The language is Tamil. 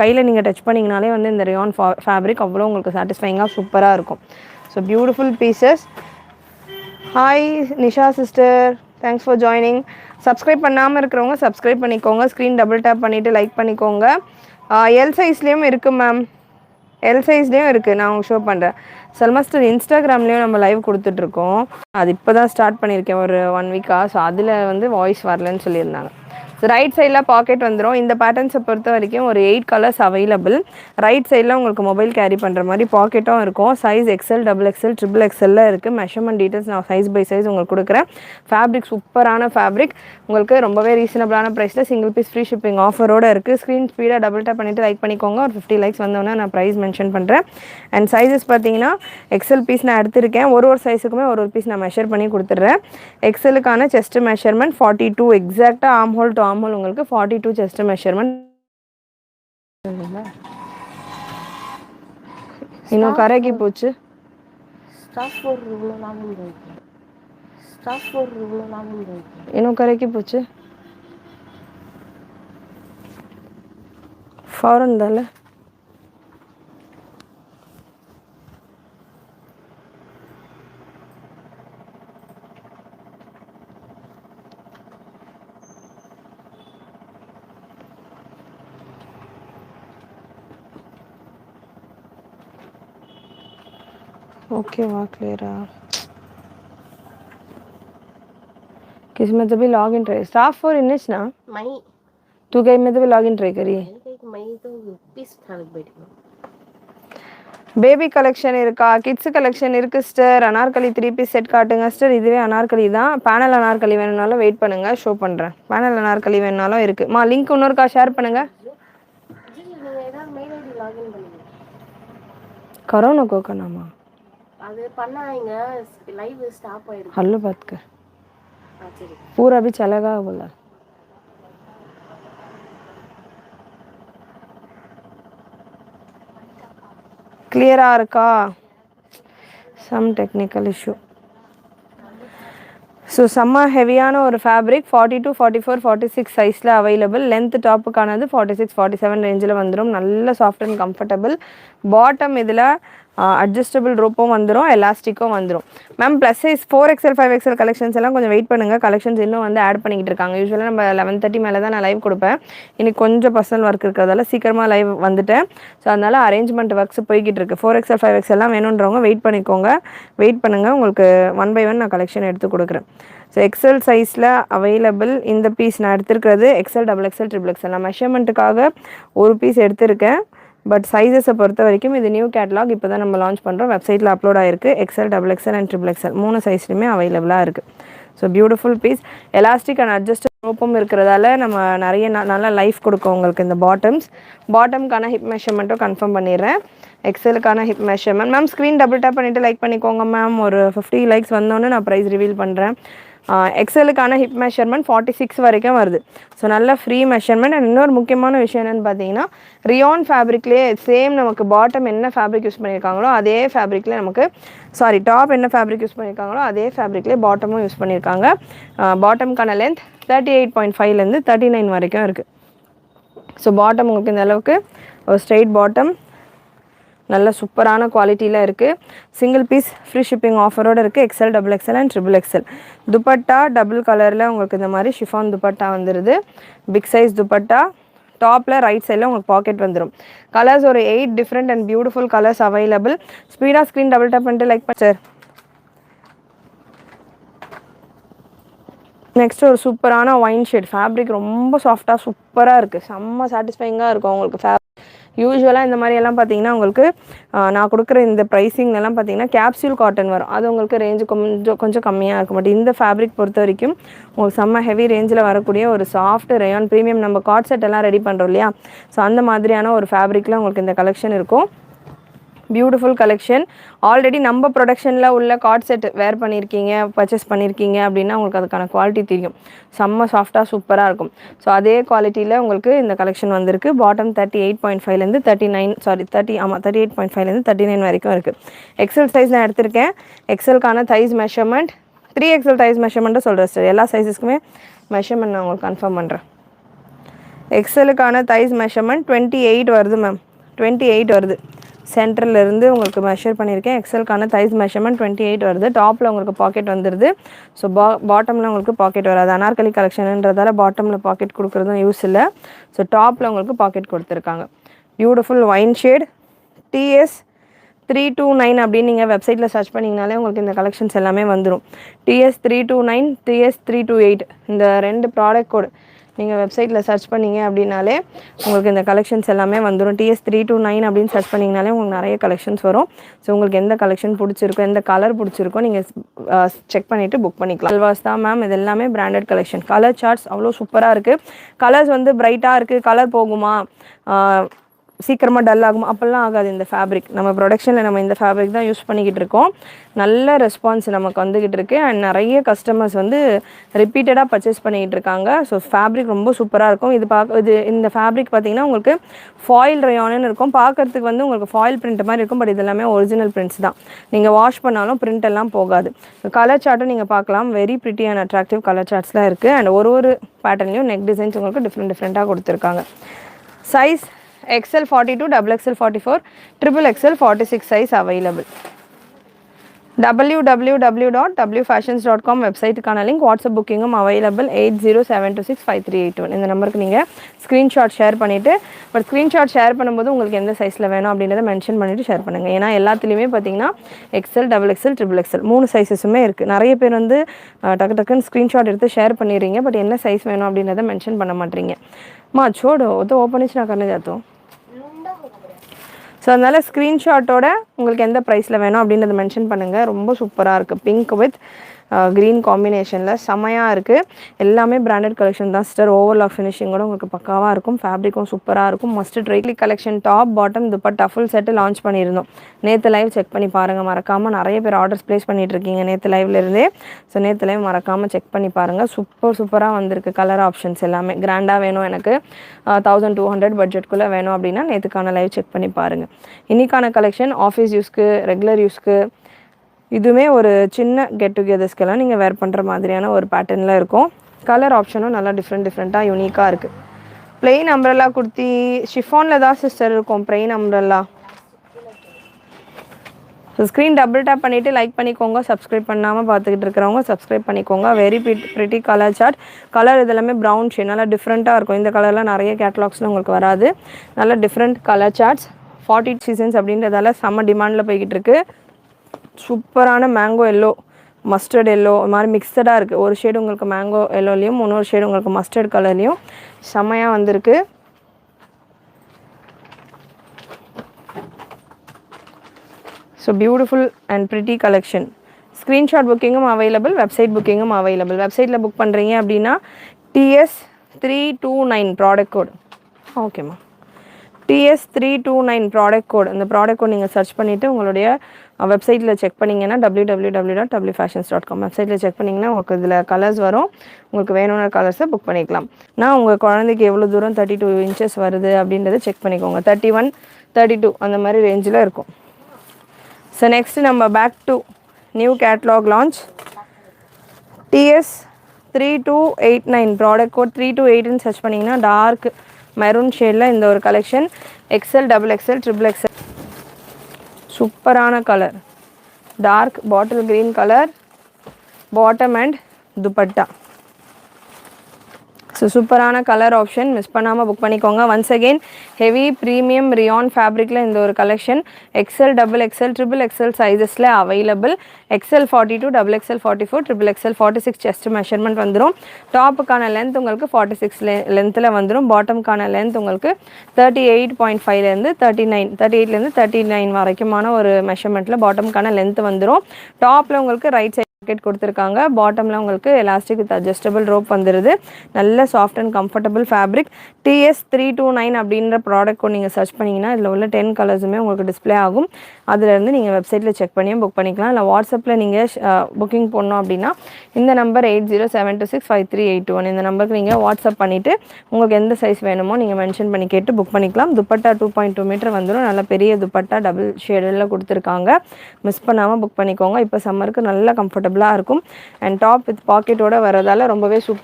கையில் நீங்கள் டச் பண்ணிங்கனாலே வந்து இந்த ரயான் ஃபேப்ரிக் அவ்வளோ உங்களுக்கு சாட்டிஸ்ஃபைங்காக சூப்பராக இருக்கும். So beautiful pieces. Hi Nisha sister, thanks for joining. Subscribe பண்ணாமல் இருக்கிறவங்க சப்ஸ்கிரைப் பண்ணிக்கோங்க. ஸ்க்ரீன் டபுள் டேப் பண்ணிவிட்டு லைக் பண்ணிக்கோங்க. எல் சைஸ்லேயும் இருக்குது மேம், எல் சைஸ்லேயும் இருக்குது. நான் உங்களுக்கு ஷோ பண்ணுறேன். செல்மாஸ்டர் இன்ஸ்டாகிராம்லேயும் நம்ம லைவ் கொடுத்துட்ருக்கோம். அது இப்போ தான் ஸ்டார்ட் பண்ணியிருக்கேன் ஒரு 1 வீக்காக. ஸோ அதில் வந்து வாய்ஸ் வரலன்னு சொல்லியிருந்தாங்க. ஸோ ரைட் சைடில் பாக்கெட் வந்துடும். இந்த பேட்டர்ன்ஸை பொறுத்த வரைக்கும் ஒரு 8 கலர்ஸ் அவைலபிள். ரைட் சைடில் உங்களுக்கு மொபைல் கேரி பண்ணுற மாதிரி பாக்கெட்டும் இருக்கும். Size XL, double XL, triple எக்ஸ்எல்ல இருக்குது. மெஷர்மெண்ட் டீட்டெயில்ஸ் நான் சைஸ் பை சைஸ் உங்களுக்கு கொடுக்குறேன். ஃபேப்ரிக் சூப்பரான ஃபேப்ரிக், உங்களுக்கு ரொம்பவே ரீசனபிளான ப்ரைஸில் சிங்கிள் பீஸ் ஃப்ரீ ஷிப்பிங் ஆஃபரோடு இருக்குது. ஸ்க்ரீன் ஸ்பீடாக டபுள் டேப் பண்ணிவிட்டு லைக் பண்ணிக்கோங்க. ஒரு 50 லைக்ஸ் வந்தோன்னே நான் ப்ரைஸ் மென்ஷன் பண்ணுறேன். அண்ட் சைஸஸ் பார்த்தீங்கன்னா எக்ஸ்எல் பீஸ் நான் எடுத்திருக்கேன். ஒரு சைஸுக்குமே ஒரு பீஸ் நான் மெஷர் பண்ணி கொடுத்துட்றேன். எக்ஸ்எலுக்கான செஸ்ட் மெஷர்மெண்ட் 42, எக்ஸாக்டாக ஆம் ஹோல் டு ஆம் ஹோல் உங்களுக்கு 42 செஸ்ட் மெஷர்மெண்ட். இன்னும் கரைக்கு போச்சு. இன்னும் கரைக்கு போச்சு. ஃபாரன் தானே. ओकेवा क्लियर है। किसी में तो भी log in try staff for इनिश ना मई तू कहीं में तो भी लॉग इन ट्राई करी मई तो पीस थाने बैठी பேபி கலெக்ஷன் இருக்கா, கிட்ஸ் கலெக்ஷன் இருக்கு சிஸ்டர். அனார்கலி 3 பீஸ் செட் காட்டுங்க சிஸ்டர். இதுவே அனார்கலி தான். பேனல் அனார்கலி வேணும்னாலும் வெயிட் பண்ணுங்க, ஷோ பண்றேன். பேனல் அனார்கலி வேணும்னாலும் இருக்கு. மா லிங்க் இன்னொருக்கா ஷேர் பண்ணுங்க. करो को करना அது பண்ணாங்க லைவ் ஸ்டாப் ஆயிடுச்சு. हल्लो बात कर पूरा भी चलेगा बोला. क्लियर இருக்கா? some technical issue. ஸோ செம்ம ஹெவியான ஒரு ஃபேப்ரிக் 42, 44, 46 சைஸில் அவைலபிள். லென்த் டாப்புக்கானது 46, 47 ரேஞ்சில் வந்துடும். நல்ல சாஃப்ட் அண்ட் கம்ஃபர்டபுள். பாட்டம் இதில் அட்ஜஸ்டபிள் ரோப்பும் வந்துடும், எலாஸ்டிக்கும் வந்துடும். Ma'am plus size 4XL 5XL collections எல்லாம் கொஞ்சம் வெயிட் பண்ணுங்கள். கலெக்ஷன்ஸ் இன்னும் வந்து ஆட் பண்ணிக்கிட்டு இருக்காங்க. யூஸ்வலாக நம்ம 11:30 மேலே தான் நான் லைவ் கொடுப்பேன். இன்னைக்கு கொஞ்சம் பர்சனல் ஒர்க் இருக்கிறதால சீக்கிரமாக லைவ் வந்துட்டேன். ஸோ அதனால் அரேஞ்ச்மெண்ட் ஒர்க்ஸ் போய்கிட்டு இருக்குது. 4XL 5XL வேணுன்றவங்க வெயிட் பண்ணிக்கோங்க, வெயிட் பண்ணுங்கள். உங்களுக்கு 1 by 1 நான் கலெக்ஷன் எடுத்து கொடுக்குறேன். ஸோ எக்ஸல் சைஸில் அவைலபிள். இந்த பீஸ் நான் எடுத்துருக்கிறது XL, double XL, triple XL. நான் மெஷர்மெண்ட்டுக்காக ஒரு பீஸ் எடுத்திருக்கேன். பட் சைஸஸை பொறுத்த வரைக்கும் இது நியூ கேட்லாக், இப்போ தான் நம்ம லான்ச் பண்ணுறோம். வெப்சைட்டில் அப்லோட் ஆகிருக்கு. XL, double XL and triple XL 3 சைஸ்லையுமே அவைலபிளாக இருக்குது. So beautiful piece. Elastic and adjust ரோப்பும் இருக்கிறதால நம்ம நிறைய நல்லா லைஃப் கொடுக்கும் உங்களுக்கு இந்த பாட்டம்ஸ். பாட்டம்க்கான ஹிப் மெஷர்மெண்ட்டும் கன்ஃபார்ம் பண்ணிடுறேன். எக்ஸலுக்கான hip measurement. Ma'am screen double tap பண்ணிவிட்டு லைக் பண்ணிக்கோங்க மேம். ஒரு 50 லைக்ஸ் வந்தோன்னே நான் ப்ரைஸ் ரிவீல் பண்ணுறேன். எக்ஸலுக்கான ஹிப் மெஷர்மெண்ட் 46 வரைக்கும் வருது. ஸோ நல்ல ஃப்ரீ மெஷர்மெண்ட். அண்ட் இன்னொரு முக்கியமான விஷயம் என்னென்னு பார்த்தீங்கன்னா, ரியான் ஃபேப்ரிக்லேயே சேம் நமக்கு பாட்டம் என்ன ஃபேப்ரிக் யூஸ் பண்ணியிருக்காங்களோ அதே ஃபேப்ரிக்லேயே நமக்கு டாப் என்ன ஃபேப்ரிக் யூஸ் பண்ணியிருக்காங்களோ அதே ஃபேப்ரிக்லேயே பாட்டமும் யூஸ் பண்ணியிருக்காங்க. பாட்டம்க்கான லென்த் 38.5லேருந்து 39 வரைக்கும் இருக்குது. ஸோ பாட்டம் உங்களுக்கு இந்த அளவுக்கு ஒரு ஸ்ட்ரெயிட் பாட்டம் நல்ல சூப்பரான குவாலிட்டியில் இருக்குது. சிங்கிள் பீஸ் ஃப்ரீ ஷிப்பிங் ஆஃபரோடு இருக்குது. XL, double XL and triple XL. Dupatta double கலரில் உங்களுக்கு இந்த மாதிரி ஷிஃபான் துப்பட்டா வந்துடுது. Big size dupatta. டாப்பில் ரைட் சைடில் உங்களுக்கு பாக்கெட் வந்துடும். கலர்ஸ் ஒரு 8 different and beautiful colours available. ஸ்பீடாக ஸ்க்ரீன் டபுள் டேப் பண்ணிட்டு லைக் பண்ண சார். நெக்ஸ்ட் ஒரு சூப்பரான ஒயின் ஷேட் ஃபேப்ரிக், ரொம்ப சாஃப்டாக சூப்பராக இருக்குது. செம்ம சாட்டிஸ்ஃபைங்காக இருக்கும் உங்களுக்கு. யூஸ்வலாக இந்த மாதிரி எல்லாம் பார்த்தீங்கன்னா உங்களுக்கு நான் கொடுக்குற இந்த ப்ரைஸிங்லாம் பார்த்தீங்கன்னா கேப்சூல் காட்டன் வரும். அது உங்களுக்கு ரேஞ்சு கொஞ்சம் கம்மியாக இருக்கும். பட் இந்த ஃபேப்ரிக் பொறுத்த வரைக்கும் உங்களுக்கு செம்ம ஹெவி ரேஞ்சில் வரக்கூடிய ஒரு சாஃப்ட் ரயான் ப்ரீமியம் நம்ம காட் செட் எல்லாம் ரெடி பண்ணுறோம் இல்லையா, ஸோ அந்த மாதிரியான ஒரு ஃபேப்ரிக்கில் உங்களுக்கு இந்த கலெக்ஷன் இருக்கும். Beautiful collection. ஆல்ரெடி நம்ம ப்ரொடக்ஷனில் உள்ள காட் செட் வேர் பண்ணியிருக்கீங்க, பர்ச்சேஸ் பண்ணியிருக்கீங்க அப்படின்னா உங்களுக்கு அதுக்கான குவாலிட்டி தெரியும். செம்ம சாஃப்டாக சூப்பராக இருக்கும். ஸோ அதே குவாலிட்டியில் உங்களுக்கு இந்த கலெக்ஷன் வந்திருக்கு. பாட்டம் 38.5லேருந்து 38.5லேருந்து 39 வரைக்கும் இருக்குது. எக்ஸல் சைஸ் நான் எடுத்திருக்கேன். எக்ஸலுக்கான தைஸ் மெஷர்மெண்ட் 3XL தைஸ் மெஷர்மெண்ட்டும் சொல்கிறேன் சார். எல்லா சைஸஸ்க்குமே மெஷர்மெண்ட் நான் உங்களுக்கு கன்ஃபார்ம் பண்ணுறேன். எக்ஸலுக்கான தைஸ் மெஷர்மெண்ட் 28 வருது மேம். 28 வருது. சென்டர்லேருந்து உங்களுக்கு மெஷர் பண்ணியிருக்கேன். எக்ஸலுக்கான தைஸ் மெஷர்மெண்ட் 28 வருது. டாப்பில் உங்களுக்கு பாக்கெட் வந்துடுது. ஸோ பாட்டமில் உங்களுக்கு பாக்கெட் வராது. அனார்கலி கலெக்ஷனுன்றதால பாட்டமில் பாக்கெட் கொடுக்குறதும் யூஸ் இல்லை. ஸோ டாப்பில் உங்களுக்கு பாக்கெட் கொடுத்துருக்காங்க. பியூட்டிஃபுல் ஒயின் ஷேட் TS 329 அப்படின்னு நீங்கள் வெப்சைட்டில் சர்ச் பண்ணிங்கனாலே உங்களுக்கு இந்த கலெக்ஷன்ஸ் எல்லாமே வந்துடும். TS 329 TS 328 இந்த 2 ப்ராடக்ட் கோடு நீங்கள் வெப்சைட்டில் சர்ச் பண்ணிங்க அப்படின்னாலே உங்களுக்கு இந்த கலெக்ஷன்ஸ் எல்லாமே வந்துடும். TS 329 அப்படின்னு சர்ச் பண்ணிங்கனாலே உங்களுக்கு நிறைய கலெக்ஷன்ஸ் வரும். ஸோ உங்களுக்கு எந்த கலெக்ஷன் பிடிச்சிருக்கோ, எந்த கலர் பிடிச்சிருக்கோ நீங்கள் செக் பண்ணிவிட்டு புக் பண்ணிக்கலாம். அல்வாஸ் தான் மேம். இது எல்லாமே பிராண்டட் கலெக்ஷன். கலர் சார்ட்ஸ் அவ்வளோ சூப்பராக இருக்குது. கலர்ஸ் வந்து பிரைட்டாக இருக்குது. கலர் போகுமா, சீக்கிரமாக டல் ஆகும் அப்படிலாம் ஆகாது. இந்த ஃபேப்ரிக் நம்ம ப்ரொடக்ஷனில் நம்ம இந்த ஃபேப்ரிக் தான் யூஸ் பண்ணிக்கிட்டு இருக்கோம். நல்ல ரெஸ்பான்ஸ் நமக்கு வந்துக்கிட்டு இருக்குது. அண்ட் நிறைய கஸ்டமர்ஸ் வந்து ரிப்பீட்டடாக பர்ச்சேஸ் பண்ணிக்கிட்டு இருக்காங்க. ஸோ ஃபேப்ரிக் ரொம்ப சூப்பராக இருக்கும். இது இந்த ஃபேப்ரிக் பார்த்திங்கன்னா உங்களுக்கு ஃபாயில் ரயானுன்னு இருக்கும். பார்க்குறதுக்கு வந்து உங்களுக்கு ஃபாயில் பிரிண்ட் மாதிரி இருக்கும். பட் இது எல்லாமே ஒரிஜினல் பிரிண்ட்ஸ் தான். நீங்கள் வாஷ் பண்ணாலும் பிரிண்ட் எல்லாம் போகாது. கலர் சார்ட்டும் நீங்கள் பார்க்கலாம். Very pretty and attractive colour சார்ட்ஸ்லாம் இருக்குது. அண்ட் ஒரு பேட்டர்ன்லையும் நெக் டிசைன்ஸ் உங்களுக்கு டிஃப்ரெண்ட்டாக கொடுத்துருக்காங்க. Size XL 42, XXL 44, XXL 46 size available. www.wfashions.com வெப்சைட்டுக்கான லிங்க். வாட்ஸ்அப் புக்கிங்கும் அவைலபிள். 8072653821 இந்த நம்பருக்கு நீங்கள் ஸ்க்ரீன்ஷாட் ஷேர் பண்ணிவிட்டு, பட் ஸ்க்ரீன்ஷாட் ஷேர் பண்ணும்போது உங்களுக்கு எந்த சைஸில் வேணும் அப்படின்றத மென்ஷன் பண்ணிவிட்டு ஷேர் பண்ணுங்கள். ஏன்னா எல்லாத்துலேயுமே பார்த்தீங்கன்னா XL, XXL, XXL 3 சைஸஸுமே இருக்குது. நிறைய பேர் வந்து டக்குன்னு ஸ்க்ரீன்ஷாட் எடுத்து ஷேர் பண்ணிடுறீங்க. பட் என்ன சைஸ் வேணும் அப்படின்றத மென்ஷன் பண்ண மாட்டீங்க. छोड़ो तो ओपन ना करने जाता हूँ. ஸோ அதனால் ஸ்க்ரீன்ஷாட்டோட உங்களுக்கு எந்த ப்ரைஸில் வேணும் அப்படின்றத மென்ஷன் பண்ணுங்கள். ரொம்ப சூப்பராக இருக்குது. பிங்க் வித் க்ரீன் காம்பினேஷனில் செமையாக இருக்குது. எல்லாமே பிராண்டட் கலெக்ஷன் தான் சிஸ்டர். ஓவர்லாக் ஃபினிஷிங்கோட உங்களுக்கு பக்காவாக இருக்கும். ஃபேப்ரிக்கும் சூப்பராக இருக்கும். Must try collection. Top bottom dupatta full set launch பண்ணியிருந்தோம். நேற்று லைவ் செக் பண்ணி பாருங்கள். மறக்காமல் நிறைய பேர் ஆர்டர்ஸ் ப்ளேஸ் பண்ணிகிட்டு இருக்கீங்க நேற்று லைவ்லேருந்தே. ஸோ நேற்று லைவ் மறக்காமல் செக் பண்ணி பாருங்கள். சூப்பராக வந்திருக்கு. கலர் ஆப்ஷன்ஸ் எல்லாமே கிராண்டாக வேணும், எனக்கு 1200 பட்ஜெட்குள்ளே வேணும் அப்படின்னா நேற்றுக்கான லைவ் செக் பண்ணி பாருங்கள். இன்றைக்கான கலெக்ஷன் ஆஃபீஸ் யூஸ்க்கு, ரெகுலர் யூஸ்க்கு, இதுவுமே ஒரு சின்ன கெட் டுகெதர்ஸ்க்கெல்லாம் நீங்கள் வேர் பண்ணுற மாதிரியான ஒரு பேட்டர்னில் இருக்கும். கலர் ஆப்ஷனும் நல்லா டிஃப்ரெண்ட்டாக யூனிக்காக இருக்குது. பிளெயின் அம்ப்ரெல்லா குர்த்தி ஷிஃபானில் தான் சிஸ்டர் இருக்கும். Plain umbrella. So screen double tap பண்ணிவிட்டு லைக் பண்ணிக்கோங்க. சப்ஸ்கிரைப் பண்ணாமல் பார்த்துக்கிட்டு இருக்கிறவங்க சப்ஸ்கிரைப் பண்ணிக்கோங்க. Very pretty colour chart. Colour இதெல்லாமே ப்ரௌன் ஷேட், நல்லா டிஃப்ரெண்ட்டாக இருக்கும். இந்த கலர்லாம் நிறைய கேட்லாக்ஸில் உங்களுக்கு வராது. நல்லா டிஃப்ரெண்ட் கலர் சார்ட்ஸ். 40 சீசன்ஸ் அப்படின்றதால செம்ம டிமாண்டில் போய்கிட்டு இருக்குது. சூப்பரான மேங்கோ எல்லோ, மஸ்டர்ட் எல்லோ, இது மாதிரி மிக்சடாக இருக்குது. ஒரு ஷேடு உங்களுக்கு மேங்கோ எல்லோலையும், இன்னொரு ஷேடு உங்களுக்கு மஸ்டர்ட் கலர்லேயும் செம்மையாக வந்திருக்கு. So beautiful and pretty collection. Screenshot புக்கிங்கும் அவைலபிள், வெப்சைட் புக்கிங்கும் அவைலபிள். வெப்சைட்டில் புக் பண்ணுறீங்க அப்படின்னா TS 329 ப்ராடக்ட் கோட். ஓகேம்மா. TS 329 product code. இந்த ப்ராடக்ட் கோட் நீங்கள் சர்ச் பண்ணிவிட்டு உங்களுடைய வெப்சைட்டில் செக் பண்ணிங்கன்னா www.wfashions.com வெப்சைட்டில் செக் பண்ணிங்கன்னா உங்களுக்கு இதில் கலர்ஸ் வரும். உங்களுக்கு வேணும்ன கலர்ஸை புக் பண்ணிக்கலாம். நான் உங்கள் குழந்தைக்கு எவ்வளோ தூரம் 32 inches வருது அப்படின்றத செக் பண்ணிக்கோங்க. 31, 32 அந்த மாதிரி ரேஞ்சில் இருக்கும். ஸோ நெக்ஸ்ட்டு நம்ம back to new catalogue launch. TS 3289 product code 328ன்னு சர்ச் பண்ணிங்கன்னா டார்க் மெரூன் ஷேடில் இந்த ஒரு கலெக்ஷன். XL, XXL, XXL சூப்பரான colour. Dark bottle green colour bottom and dupatta. So சூப்பரான கலர் ஆப்ஷன். மிஸ் பண்ணாமல் புக் பண்ணிக்கோங்க. Once again heavy premium rayon ஃபேப்ரிக்கில் இந்த ஒரு கலெக்ஷன். XL, XXL, XXL சைஸஸில் available. XL 42, XXL 44, XXL 46 chest measurement வந்துடும். டாப்புக்கான லென்த் உங்களுக்கு 46 லென்த்தில் வந்துடும். பாட்டமுக்கான லென்த் உங்களுக்கு 38.5லேருந்து 39 வரைக்குமான ஒரு மெஷர்மெண்ட்டில் பாட்டமுக்கான லென்த் வந்துடும். டாப்பில் உங்களுக்கு ரைட் சைட் பாக்கெட் கொடுத்துருக்காங்க. பாட்டமில் உங்களுக்கு எலாஸ்டிக் வித் அட்ஜஸ்டபிள் ரோப் வந்துடுது. நல்ல soft and comfortable fabric. TS 329 அப்படின்ற ப்ராடக்ட் நீங்கள் சர்ச் பண்ணிங்கன்னா இதில் உள்ள 10 கலர்ஸுமே உங்களுக்கு டிஸ்பிளே ஆகும். அதிலேருந்து நீங்கள் வெப்சைட்டில் செக் பண்ணியும் புக் பண்ணிக்கலாம். இல்லை வாட்ஸ்அப்பில் நீங்கள் புக்கிங் பண்ணணும் அப்படின்னா இந்த நம்பர் 8072653821 இந்த நம்பருக்கு நீங்கள் வாட்ஸ்அப் பண்ணிவிட்டு உங்களுக்கு எந்த சைஸ் வேணுமோ நீங்கள் மென்ஷன் பண்ணி கேட்டு புக் பண்ணிக்கலாம். துப்பட்டா 2.2 மீட்டர் வந்துடும். நல்ல பெரிய துப்பட்டா டபுள் ஷேடில் கொடுத்துருக்காங்க. மிஸ் பண்ணாமல் புக் பண்ணிக்கோங்க. இப்போ சம்மருக்கு நல்ல கம்ஃபர்டபுளாக இருக்கும். அண்ட் டாப் வித் பாக்கெட்டோட வரதால ரொம்பவே சூப்பர்.